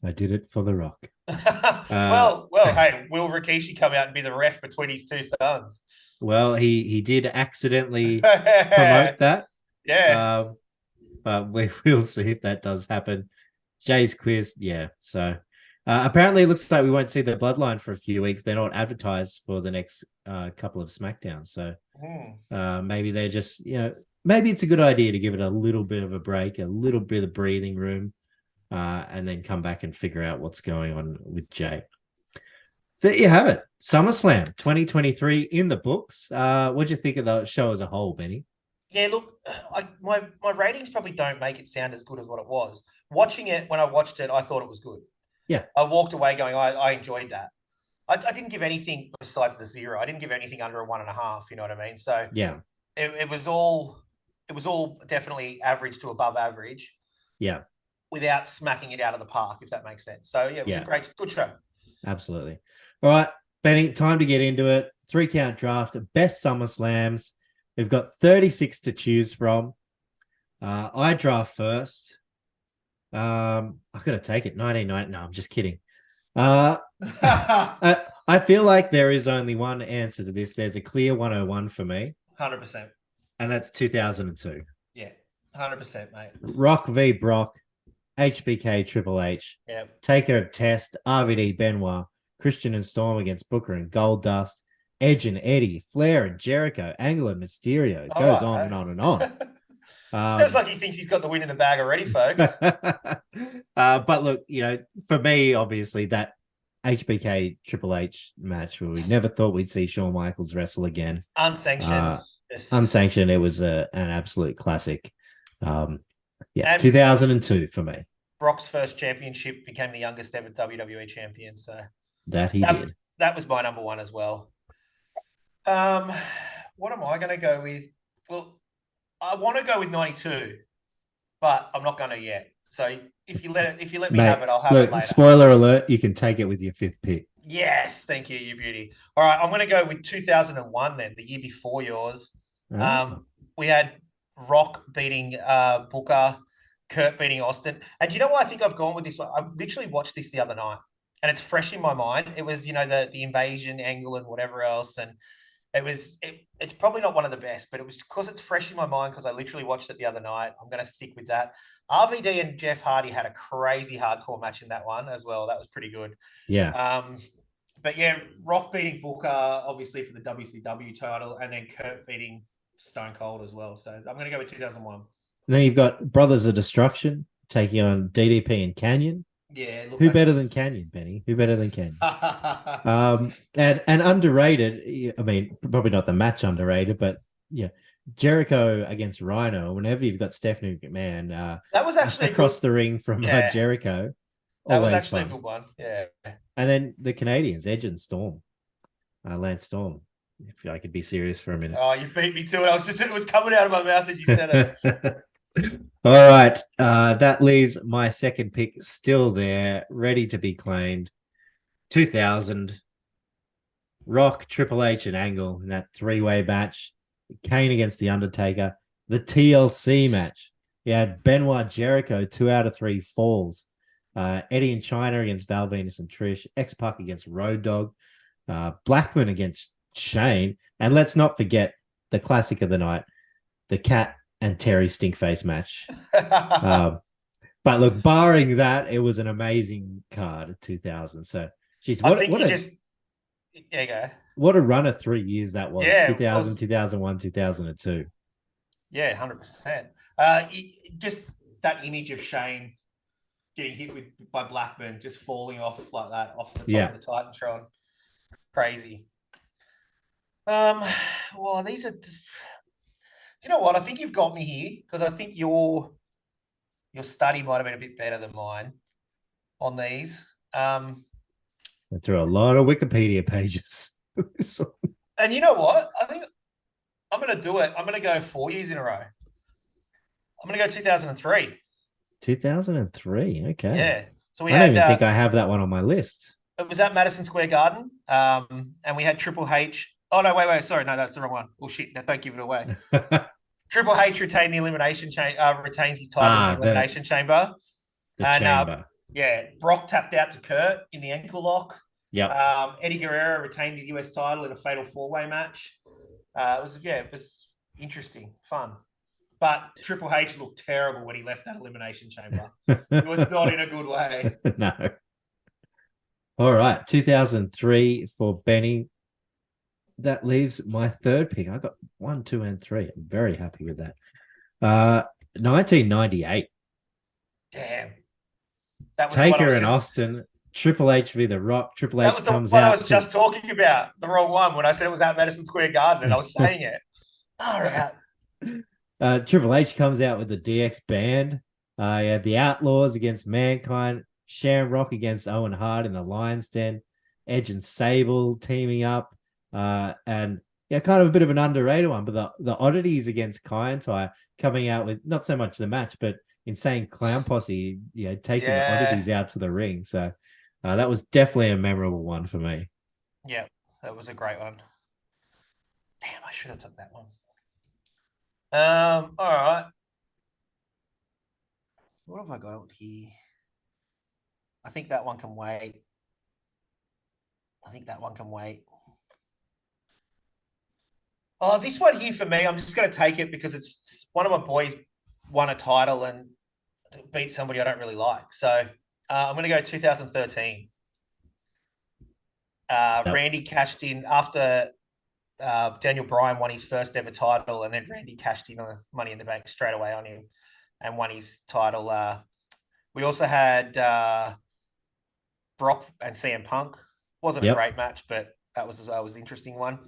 Speaker 1: I did it for The Rock.
Speaker 2: Well, hey, will Rikishi come out and be the ref between his two sons?
Speaker 1: Well, he did accidentally promote that.
Speaker 2: Yes.
Speaker 1: But we'll see if that does happen. Jay's quiz, yeah. So apparently it looks like we won't see the Bloodline for a few weeks. They're not advertised for the next couple of SmackDowns. So maybe they're just, maybe it's a good idea to give it a little bit of a break, a little bit of breathing room, and then come back and figure out what's going on with Jay. There you have it. SummerSlam 2023 in the books. What do you think of the show as a whole, Benny?
Speaker 2: Yeah, look, my ratings probably don't make it sound as good as what it was. Watching it, when I watched it, I thought it was good.
Speaker 1: Yeah.
Speaker 2: I walked away going, I enjoyed that. I didn't give anything besides the 0. I didn't give anything under a 1.5, you know what I mean? So
Speaker 1: yeah,
Speaker 2: it was all definitely average to above average.
Speaker 1: Yeah.
Speaker 2: Without smacking it out of the park, if that makes sense. So yeah, it was a good show.
Speaker 1: Absolutely. All right, Benny, time to get into it. 3 count draft, best SummerSlams. We've got 36 to choose from. I draft first. I've got to take it. 1990. No, I'm just kidding. I feel like there is only one answer to this. There's a clear 101 for me.
Speaker 2: 100%.
Speaker 1: And that's 2002.
Speaker 2: Yeah, 100%, mate.
Speaker 1: Rock v. Brock, HBK, Triple H, Taker, Test, RVD, Benoit, Christian and Storm against Booker and Goldust, Edge and Eddie, Flair and Jericho, Angle and Mysterio. It goes on and on and on.
Speaker 2: Sounds like he thinks he's got the win in the bag already, folks.
Speaker 1: But look, for me, obviously, that HBK Triple H match where we never thought we'd see Shawn Michaels wrestle again.
Speaker 2: Unsanctioned.
Speaker 1: Unsanctioned. It was an absolute classic. 2002 for me.
Speaker 2: Brock's first championship, became the youngest ever WWE champion. So
Speaker 1: that did.
Speaker 2: That was my number 1 as well. What am I going to go with? Well, I want to go with 92, but I'm not going to yet. So if you let me have it, I'll have it later.
Speaker 1: Spoiler alert, you can take it with your 5th pick.
Speaker 2: Yes, thank you, you beauty. All right, I'm going to go with 2001 then, the year before yours. We had Rock beating Booker, Kurt beating Austin. And you know what I think I've gone with this one? I literally watched this the other night, and it's fresh in my mind. It was, the invasion angle and whatever else, and it's probably not one of the best, but it was because it's fresh in my mind because I literally watched it the other night. I'm going to stick with that. RVD and Jeff Hardy had a crazy hardcore match in that one as well. That was pretty good.
Speaker 1: Yeah.
Speaker 2: But yeah, Rock beating Booker, obviously for the WCW title, and then Kurt beating Stone Cold as well. So I'm going to go with 2001. And
Speaker 1: then you've got Brothers of Destruction taking on DDP and Canyon.
Speaker 2: Yeah.
Speaker 1: Who better than Canyon, Benny? Who better than Canyon? And underrated, I mean, probably not the match underrated, but yeah, Jericho against Rhino. Whenever you've got Stephanie McMahon,
Speaker 2: that was actually
Speaker 1: across the ring from Jericho.
Speaker 2: That was actually fun. A good one. Yeah.
Speaker 1: And then the Canadians, Edge and Storm, Lance Storm. If I could be serious for a minute.
Speaker 2: Oh, you beat me to it. It was coming out of my mouth as you said it.
Speaker 1: All right. That leaves my 2nd pick still there, ready to be claimed. 2000. Rock, Triple H, and Angle in that 3-way match. Kane against The Undertaker. The TLC match. You had Benoit, Jericho, 2 out of 3 falls. Eddie and Chyna against Val Venus and Trish. X-Pac against Road Dogg. Blackman against Shane. And let's not forget the classic of the night, the Cat and Terry Stinkface match. But look, barring that, it was an amazing card of 2000. So, geez, what a run of 3 years that was. 2000, 2001, 2002.
Speaker 2: Yeah, 100%. Just that image of Shane getting hit by Blackman, just falling off like that off the top
Speaker 1: Yeah.
Speaker 2: of the Titantron. Crazy. Well, these are. Do you know what? I think you've got me here because I think your study might have been a bit better than mine on these.
Speaker 1: I threw a lot of Wikipedia pages.
Speaker 2: And you know what? I think I'm going to do it. I'm going to go 4 years in a row. I'm going to go 2003.
Speaker 1: 2003. Okay.
Speaker 2: Yeah. So we
Speaker 1: I
Speaker 2: had.
Speaker 1: don't even think I have that one on my list.
Speaker 2: It was at Madison Square Garden, and we had Triple H. Oh no! Wait! Sorry, no, that's the wrong one. Oh shit! Don't give it away. Triple H retained the elimination retains his title in the elimination chamber.
Speaker 1: The chamber.
Speaker 2: Yeah, Brock tapped out to Kurt in the ankle lock.
Speaker 1: Yep.
Speaker 2: Eddie Guerrero retained the US title in a fatal 4-way match. It was interesting, fun. But Triple H looked terrible when he left that elimination chamber. It was not in a good way.
Speaker 1: No. All right, 2003 for Benny. That leaves my third pick. I got 1, 2, and 3. I'm very happy with that. 1998.
Speaker 2: Damn. That was
Speaker 1: Taker and Austin. Triple H v. The Rock. Triple H comes out.
Speaker 2: I was just talking about. The wrong one when I said it was at Madison Square Garden and I was saying it. All right.
Speaker 1: Triple H comes out with the DX band. You had the Outlaws against Mankind. Shamrock against Owen Hart in the Lion's Den. Edge and Sable teaming up. And kind of a bit of an underrated one, but the Oddities against Kaientai coming out with not so much the match, but Insane Clown Posse, taking the Oddities out to the ring. So that was definitely a memorable one for me.
Speaker 2: Yeah, that was a great one. Damn, I should have took that one. All right. What have I got here? I think that one can wait. Oh, this one here for me, I'm just going to take it because it's one of my boys won a title and beat somebody I don't really like. So I'm going to go 2013. Yep. Randy cashed in after Daniel Bryan won his first ever title, and then Randy cashed in on Money in the Bank straight away on him and won his title. We also had Brock and CM Punk. Wasn't a great match, but that was an interesting one.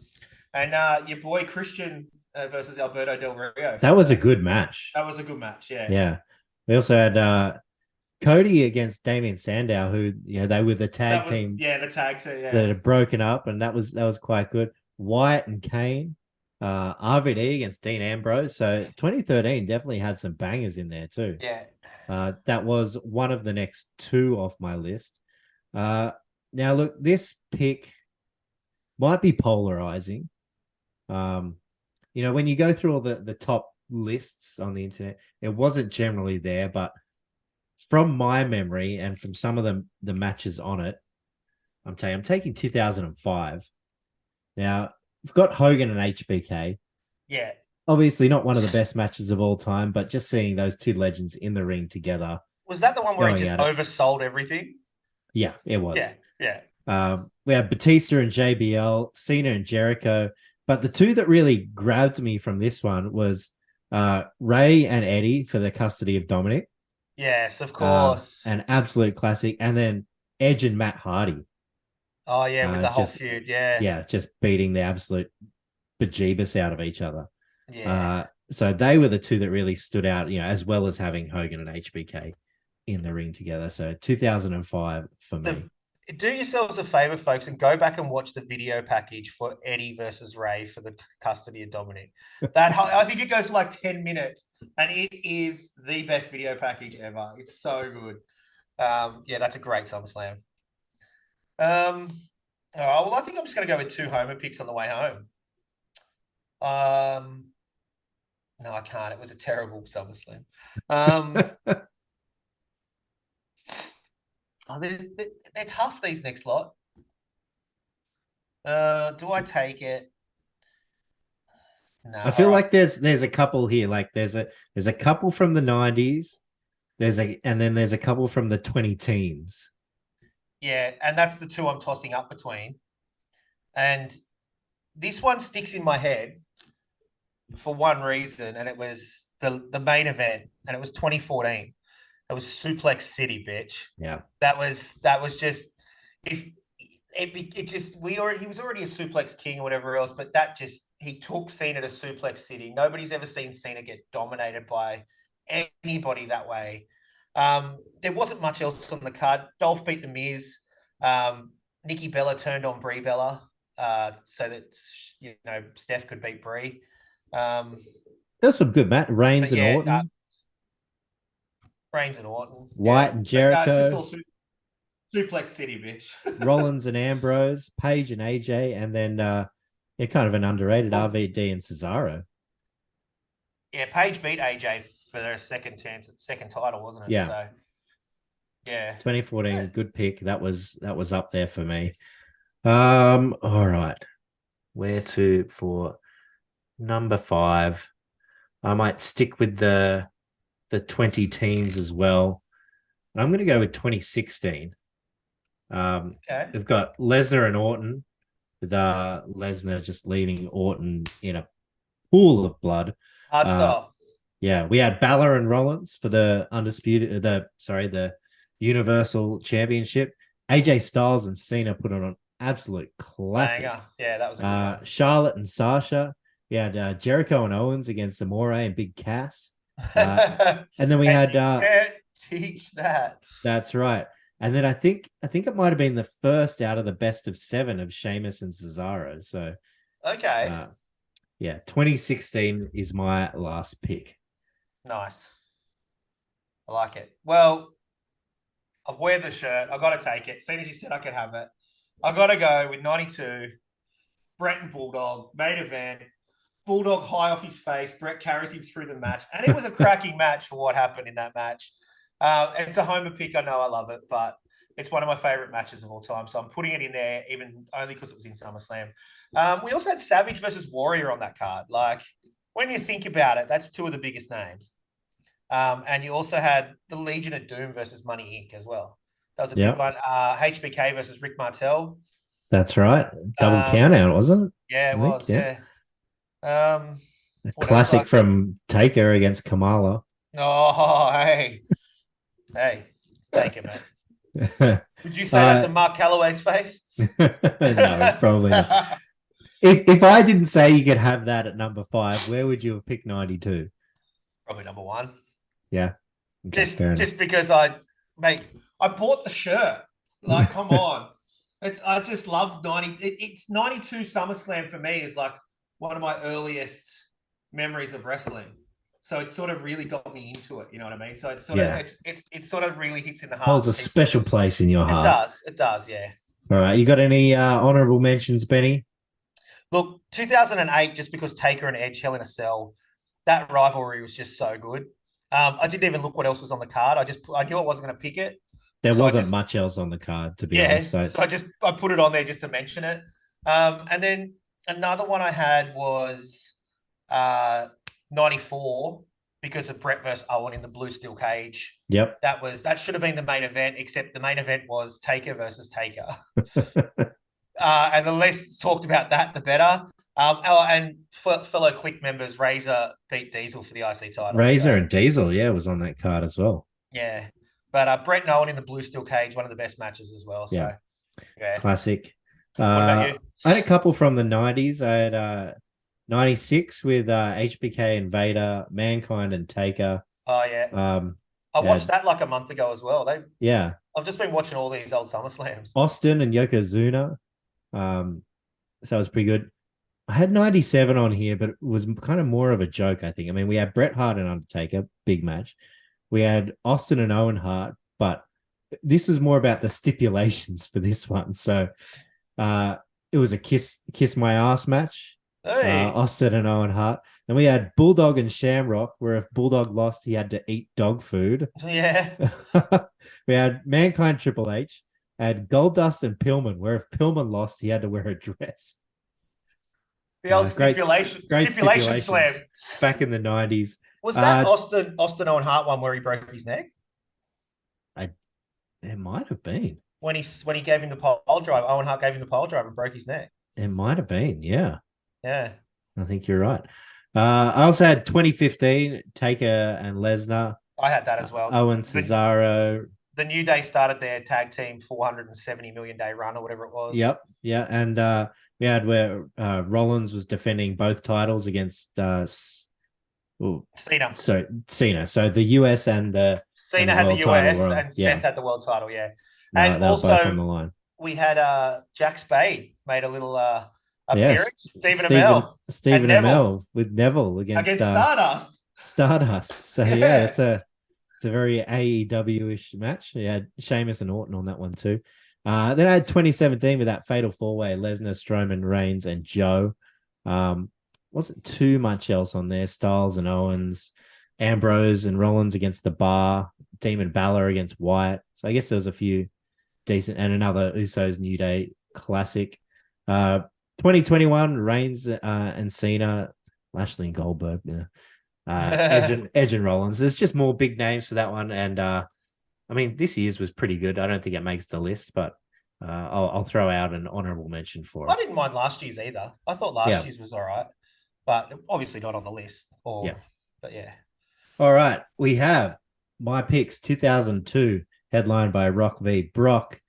Speaker 2: And your boy Christian versus Alberto Del Rio.
Speaker 1: That was a good match.
Speaker 2: That was a good match, yeah.
Speaker 1: Yeah. We also had Cody against Damien Sandow, who they were the tag team.
Speaker 2: Yeah, the tag team, yeah.
Speaker 1: That had broken up, and that was quite good. Wyatt and Kane, RVD against Dean Ambrose. So 2013 definitely had some bangers in there too.
Speaker 2: Yeah.
Speaker 1: That was one of the next two off my list. Now look, this pick might be polarizing. When you go through all the top lists on the internet, it wasn't generally there, but from my memory and from some of the matches on it, I'm taking 2005. Now, we've got Hogan and HBK.
Speaker 2: Yeah.
Speaker 1: Obviously not one of the best matches of all time, but just seeing those two legends in the ring together.
Speaker 2: Was that the one where he just oversold everything?
Speaker 1: Yeah, it was.
Speaker 2: Yeah.
Speaker 1: We had Batista and JBL, Cena and Jericho. But the two that really grabbed me from this one was Ray and Eddie for the custody of Dominic.
Speaker 2: Yes, of course.
Speaker 1: An absolute classic. And then Edge and Matt Hardy.
Speaker 2: Oh, yeah, with the whole feud, yeah.
Speaker 1: Yeah, just beating the absolute bejeebus out of each other.
Speaker 2: Yeah.
Speaker 1: So they were the two that really stood out, as well as having Hogan and HBK in the ring together. So 2005 for me.
Speaker 2: Do yourselves a favor, folks, and go back and watch the video package for Eddie versus Ray for the custody of Dominic. I think it goes for like 10 minutes, and it is the best video package ever. It's so good. That's a great SummerSlam. All right, well, I think I'm just going to go with 2 Homer picks on the way home. No, I can't. It was a terrible SummerSlam. They're tough, these next lot. Do I take it? No.
Speaker 1: I feel like there's a couple here. Like there's a couple from the 90s. And then there's a couple from the 20 teens.
Speaker 2: Yeah, and that's the two I'm tossing up between. And this one sticks in my head for one reason, and it was the main event, and it was 2014. It was Suplex City, bitch.
Speaker 1: Yeah.
Speaker 2: That was just if it just he was already a Suplex King or whatever else, but that just he took Cena to Suplex City. Nobody's ever seen Cena get dominated by anybody that way. There wasn't much else on the card. Dolph beat the Miz. Nikki Bella turned on Brie Bella, so that Steph could beat Brie.
Speaker 1: There's some good match. Reigns and Orton.
Speaker 2: Reigns and Orton.
Speaker 1: White and Jericho.
Speaker 2: It's just all Suplex City, bitch.
Speaker 1: Rollins and Ambrose, Paige and AJ, and then kind of an underrated RVD and Cesaro.
Speaker 2: Yeah, Paige beat AJ for their second title, wasn't it?
Speaker 1: Yeah.
Speaker 2: So, yeah.
Speaker 1: 2014, good pick. That was up there for me. All right. Where to for number 5? I might stick with the 20 teens as well. I'm going to go with 2016.
Speaker 2: Okay.
Speaker 1: We've got Lesnar and Orton, with Lesnar just leaving Orton in a pool of blood.
Speaker 2: Hard style.
Speaker 1: Yeah, we had Balor and Rollins for the the Universal Championship. AJ Styles and Cena put on an absolute classic.
Speaker 2: Banger. Yeah, that was a good one.
Speaker 1: Charlotte and Sasha. We had Jericho and Owens against Amore and Big Cass. And then we had
Speaker 2: can't teach that.
Speaker 1: That's right. And then I think it might have been the first out of the best of 7 of Sheamus and Cesaro. So
Speaker 2: okay.
Speaker 1: 2016 is my last pick.
Speaker 2: Nice. I like it. Well, I wear the shirt. I got to take it. As soon as you said I could have it, I got to go with 92. Brett and Bulldog main event. Bulldog high off his face. Brett carries him through the match, and it was a cracking match for what happened in that match. It's a homer pick. I know I love it, but it's one of my favorite matches of all time. So I'm putting it in there, even only because it was in SummerSlam. We also had Savage versus Warrior on that card. Like, when you think about it, that's 2 of the biggest names. And you also had the Legion of Doom versus Money Inc. as well. That was a big one. HBK versus Rick Martel.
Speaker 1: That's right. Double count out, wasn't it?
Speaker 2: Yeah, it was. Yeah.
Speaker 1: A classic from Taker against Kamala.
Speaker 2: Oh, hey. Hey, it's Taker, mate. Would you say that to Mark Calloway's face?
Speaker 1: No, probably not. If I didn't say you could have that at number 5, where would you have picked 92?
Speaker 2: Probably number 1.
Speaker 1: Yeah. Okay,
Speaker 2: just because I bought the shirt. Like, come on. I just love 90. It's 92 SummerSlam for me is like one of my earliest memories of wrestling. So it sort of really got me into it. You know what I mean? So it's sort of it sort of really hits in the heart.
Speaker 1: Holds a special place in your heart.
Speaker 2: It does. Yeah.
Speaker 1: All right. You got any honorable mentions, Benny?
Speaker 2: Look, 2008, just because Taker and Edge, Hell in a Cell, that rivalry was just so good. I didn't even look what else was on the card. I knew I wasn't going to pick it.
Speaker 1: There wasn't much else on the card, to be honest.
Speaker 2: So I put it on there just to mention it. And then another one I had was 94 because of Brett versus Owen in the blue steel cage.
Speaker 1: Yep.
Speaker 2: That should have been the main event, except the main event was Taker versus Taker. And the less talked about that, the better. And fellow Click members, Razor beat Diesel for the IC title.
Speaker 1: Razor and Diesel, was on that card as well.
Speaker 2: Yeah. But Brett and Owen in the blue steel cage, one of the best matches as well. So, yeah.
Speaker 1: Classic.
Speaker 2: What about you?
Speaker 1: I had a couple from the 90s. I had 96 with HBK and Vader, Mankind and Taker.
Speaker 2: Oh, yeah. I watched that like a month ago as well. I've just been watching all these old SummerSlams.
Speaker 1: Austin and Yokozuna. So it was pretty good. I had 97 on here, but it was kind of more of a joke, I think. I mean, we had Bret Hart and Undertaker, big match. We had Austin and Owen Hart, but this was more about the stipulations for this one. So it was a kiss my ass match.
Speaker 2: Hey.
Speaker 1: Austin and Owen Hart. Then we had Bulldog and Shamrock, where if Bulldog lost, he had to eat dog food.
Speaker 2: Yeah.
Speaker 1: We had Mankind Triple H. Had Goldust and Pillman, where if Pillman lost, he had to wear a dress.
Speaker 2: The old stipulation slam
Speaker 1: back in the 90s.
Speaker 2: Was that Austin Owen Hart one where he broke his neck?
Speaker 1: It might have been
Speaker 2: when he gave him the pole drive. Owen Hart gave him the pole drive and broke his neck.
Speaker 1: It might have been, yeah.
Speaker 2: I
Speaker 1: think you're right. I also had 2015 Taker and Lesnar.
Speaker 2: I had that as well.
Speaker 1: Owen Cesaro.
Speaker 2: The New Day started their tag team 470 million day run or whatever it was.
Speaker 1: Yep. Yeah. And we had where Rollins was defending both titles against
Speaker 2: Cena.
Speaker 1: So Cena. So the US and the
Speaker 2: Cena had the US and
Speaker 1: yeah.
Speaker 2: Seth had the world title, yeah.
Speaker 1: No,
Speaker 2: and
Speaker 1: also
Speaker 2: both
Speaker 1: on the line.
Speaker 2: We had Jack Spade made a little appearance.
Speaker 1: Stephen Amell with Neville against
Speaker 2: Stardust.
Speaker 1: So yeah, it's a very AEW-ish match. Yeah, Sheamus and Orton on that one too. Then I had 2017 with that fatal four-way: Lesnar, Strowman, Reigns, and Joe. Wasn't too much else on there. Styles and Owens, Ambrose and Rollins against the Bar, Demon Balor against Wyatt. So I guess there was a few decent, and another Usos New Day classic. 2021 Reigns and Cena, Lashley and Goldberg. Yeah. Edge and Rollins. There's just more big names for that one, and I mean this year's was pretty good. I don't think it makes the list, but I'll throw out an honorable mention for it.
Speaker 2: I didn't mind last year's either. I thought last year's was all right, but obviously not on the list. But yeah.
Speaker 1: All right, we have my picks: 2002 headlined by Rock v Brock,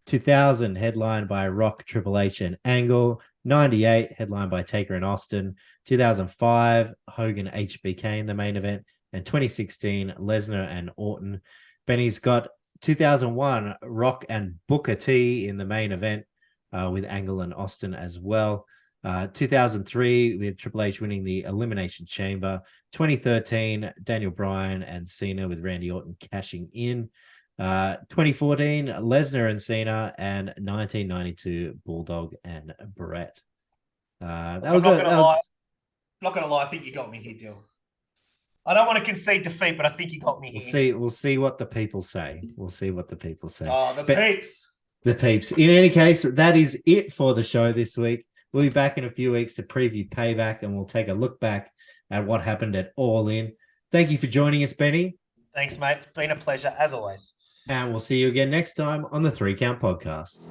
Speaker 1: 2000 headlined by Rock, Triple H, and Angle. 98 headlined by Taker and Austin, 2005 Hogan HBK in the main event, and 2016 Lesnar and Orton. Benny's got 2001 Rock and Booker T in the main event with Angle and Austin as well. 2003 with Triple H winning the Elimination Chamber. 2013 Daniel Bryan and Cena with Randy Orton cashing in. 2014 Lesnar and Cena, and 1992 Bulldog and Brett.
Speaker 2: Not gonna lie, I think you got me here, Dill. I don't want to concede defeat, but I think you got me here.
Speaker 1: We'll see what the people say. Oh,
Speaker 2: the peeps.
Speaker 1: The peeps. In any case, that is it for the show this week. We'll be back in a few weeks to preview Payback, and we'll take a look back at what happened at All In. Thank you for joining us, Benny.
Speaker 2: Thanks, mate. It's been a pleasure, as always.
Speaker 1: And we'll see you again next time on the 3 Count Podcast.